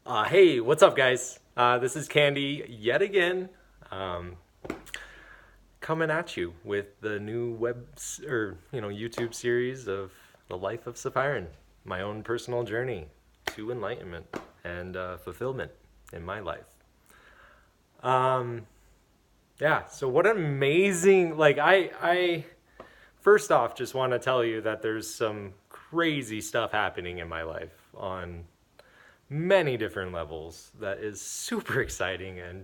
Hey, what's up, guys? This is Candy yet again, coming at you with the new YouTube series of the life of Sephiran, my own personal journey to enlightenment and fulfillment in my life. Yeah, so what an amazing, I first off just want to tell you that there's some crazy stuff happening in my life on many different levels that is super exciting, and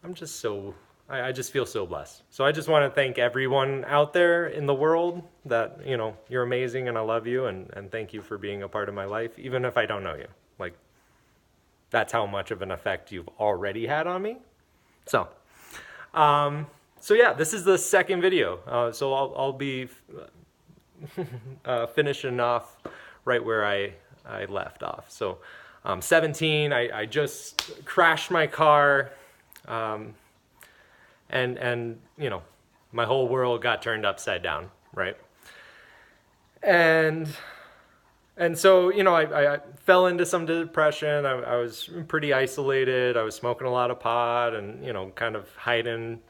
I just feel so blessed. So I just want to thank everyone out there in the world that, you're amazing and I love you, and thank you for being a part of my life, even if I don't know you. Like, that's how much of an effect you've already had on me. So yeah, this is the second video. So I'll be finishing off right where I left off. So 17, I just crashed my car, and my whole world got turned upside down, right? And so, I fell into some depression. I was pretty isolated. I was smoking a lot of pot and, kind of hiding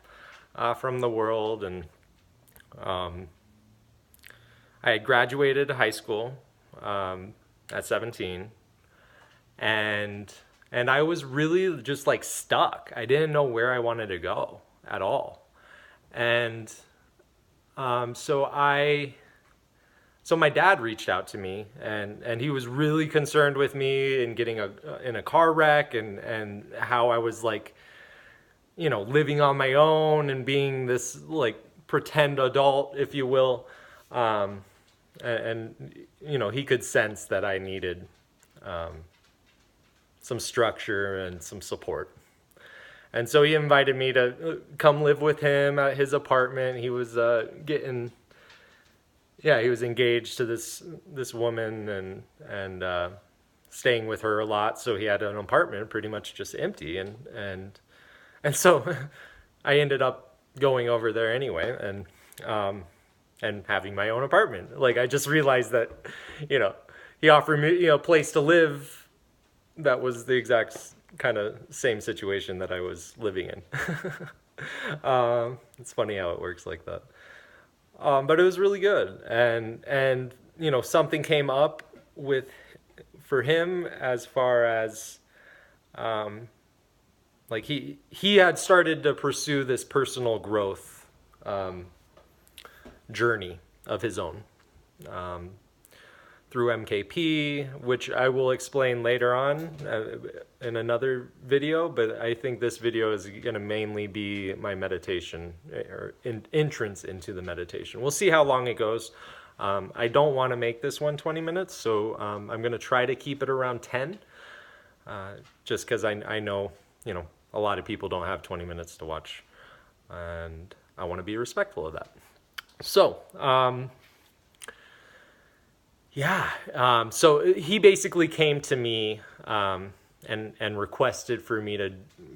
from the world. And I had graduated high school at 17. And I was really just like stuck. I didn't know where I wanted to go at all. And so my dad reached out to me, and he was really concerned with me and getting in a car wreck, and how I was like, living on my own and being this like pretend adult, if you will. And he could sense that I needed some structure and some support. And so he invited me to come live with him at his apartment. He was he was engaged to this woman, and staying with her a lot. So he had an apartment pretty much just empty, and so I ended up going over there anyway, and having my own apartment. Like, I just realized that, he offered me a place to live that was the exact kind of same situation that I was living in. It's funny how it works like that. But it was really good, and something came up for him, as far as like he had started to pursue this personal growth journey of his own, through MKP, which I will explain later on in another video. But I think this video is going to mainly be my meditation, or entrance into the meditation. We'll see how long it goes. I don't want to make this one 20 minutes, so I'm going to try to keep it around 10, just because I know, a lot of people don't have 20 minutes to watch, and I want to be respectful of that. So, so he basically came to me and requested for me to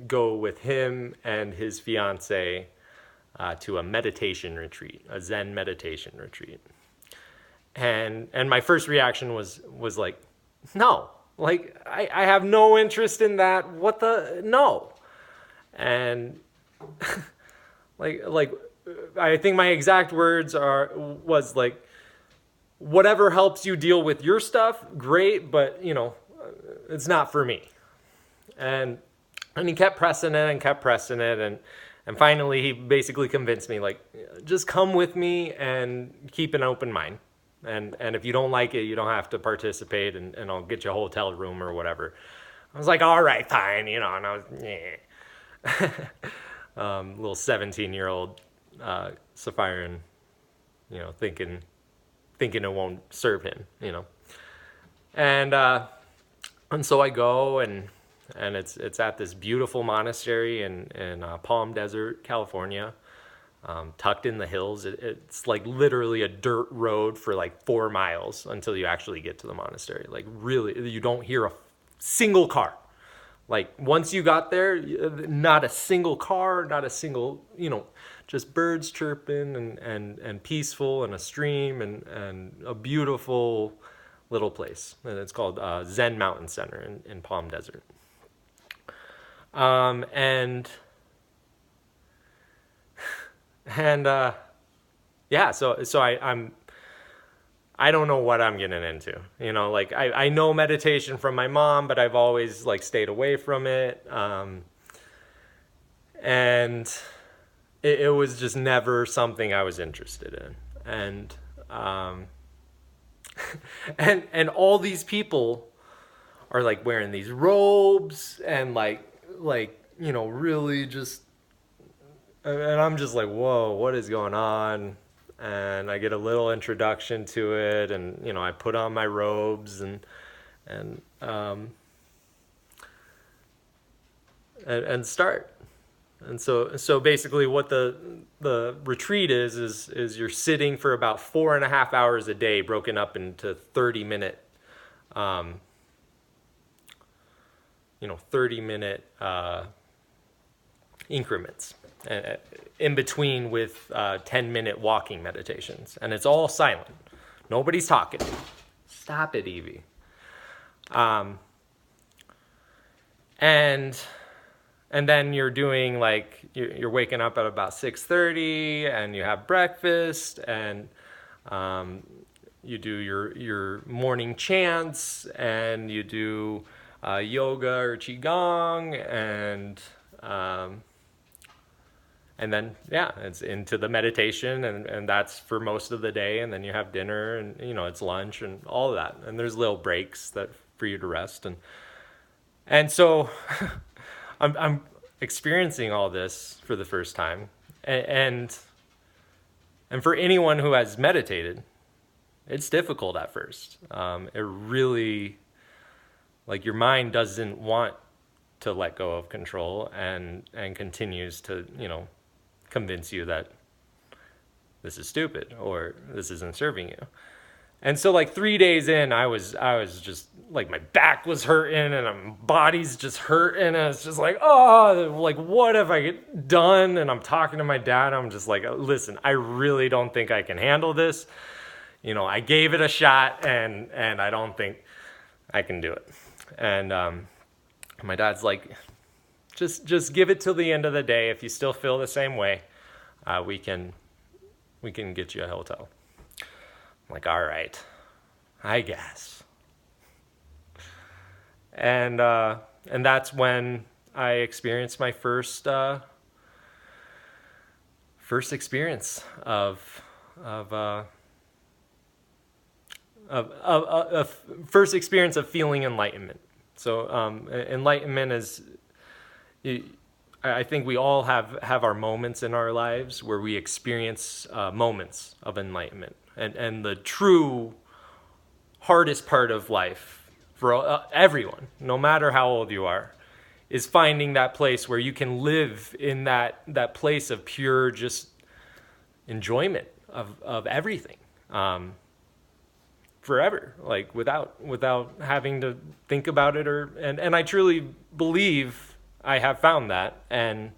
go with him and his fiance to a meditation retreat, a Zen meditation retreat. And my first reaction was like, no, like I have no interest in that. What the no? And like I think my exact words was like, whatever helps you deal with your stuff, great, but it's not for me. And he kept pressing it, and finally he basically convinced me, like, just come with me and keep an open mind. And if you don't like it, you don't have to participate, and I'll get you a hotel room or whatever. I was like, all right, fine, and I was, little 17-year-old Sephiran, thinking it won't serve him, and so I go, and it's at this beautiful monastery in Palm Desert, California, tucked in the hills. It's like literally a dirt road for like 4 miles until you actually get to the monastery. Like, really, you don't hear a single car. Like, once you got there, not a single car, not a single, just birds chirping, and peaceful, and a stream, and a beautiful little place, and it's called Zen Mountain Center in Palm Desert. And yeah, so I don't know what I'm getting into. Like I know meditation from my mom, but I've always like stayed away from it. And it was just never something I was interested in. And and all these people are like wearing these robes and like really just, and I'm just like, whoa, what is going on? And I get a little introduction to it, and I put on my robes and start. And so basically what the retreat is you're sitting for about 4.5 hours a day, broken up into 30-minute 30-minute increments, in between with 10-minute walking meditations, and it's all silent. Nobody's talking. Stop it, Evie. And then you're doing like you're waking up at about 6:30, and you have breakfast, and you do your morning chants, and you do yoga or qigong, and then it's into the meditation, and that's for most of the day, and then you have dinner, and it's lunch and all of that, and there's little breaks that for you to rest, and so I'm experiencing all this for the first time, and for anyone who has meditated, it's difficult at first. It really, like, your mind doesn't want to let go of control, and continues to convince you that this is stupid or this isn't serving you. And so like 3 days in, I was just like, my back was hurting and my body's just hurting, and it's just like, oh, like, what have I done? And I'm talking to my dad, I'm just like, listen, I really don't think I can handle this. I gave it a shot, and I don't think I can do it. And my dad's like, just give it till the end of the day. If you still feel the same way, we can get you a hotel. I'm like, all right, I guess. And that's when I experienced my first experience of first experience of feeling enlightenment. So enlightenment is, I think we all have our moments in our lives where we experience moments of enlightenment, and the true hardest part of life for everyone, no matter how old you are, is finding that place where you can live in that place of pure just enjoyment of everything. Forever, like without having to think about it, and I truly believe I have found that, and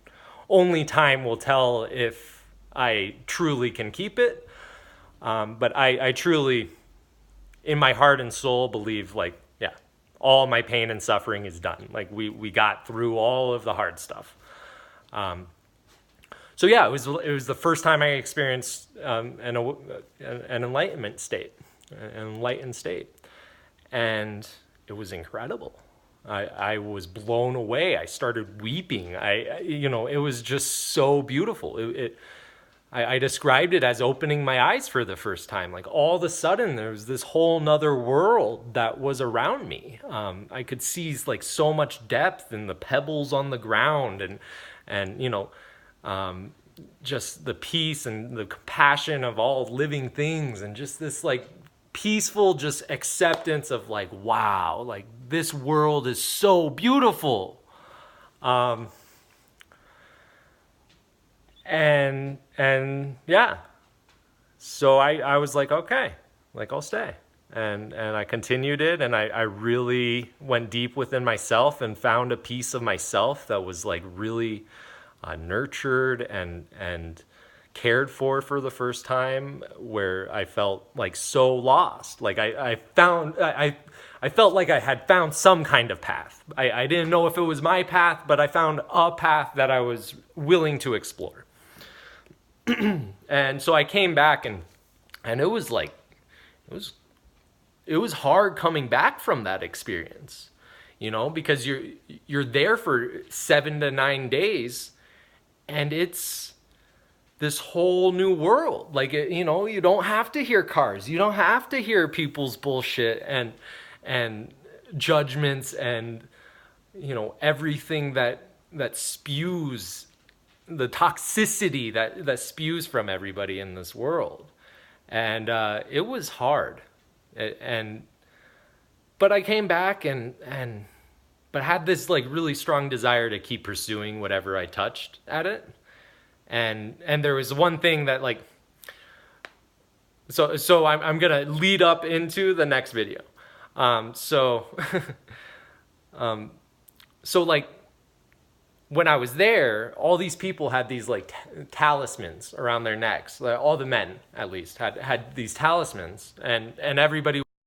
only time will tell if I truly can keep it. But I truly, in my heart and soul, believe, like, yeah, all my pain and suffering is done. Like we got through all of the hard stuff. So yeah, it was the first time I experienced an enlightenment state. An enlightened state, and it was incredible. I was blown away. I started weeping. It was just so beautiful. I described it as opening my eyes for the first time. Like, all of a sudden there was this whole nother world that was around me. I could see like so much depth in the pebbles on the ground, and just the peace and the compassion of all living things, and just this like peaceful just acceptance of like, wow, like this world is so beautiful. And yeah, so I was like, okay, like, I'll stay. And I continued it, and I really went deep within myself and found a piece of myself that was like really nurtured and cared for the first time, where I felt like so lost. Like I felt like I had found some kind of path. I didn't know if it was my path, but I found a path that I was willing to explore. And so I came back, and it was like, it was hard coming back from that experience, because you're there for 7 to 9 days, and it's this whole new world. Like, you don't have to hear cars, you don't have to hear people's bullshit and judgments and everything that spews, the toxicity that spews from everybody in this world. And it was hard. But I came back but had this like really strong desire to keep pursuing whatever I touched at it. And there was one thing that like, so I'm gonna lead up into the next video. So like, when I was there, all these people had these like talismans around their necks. All the men, at least, had these talismans, and everybody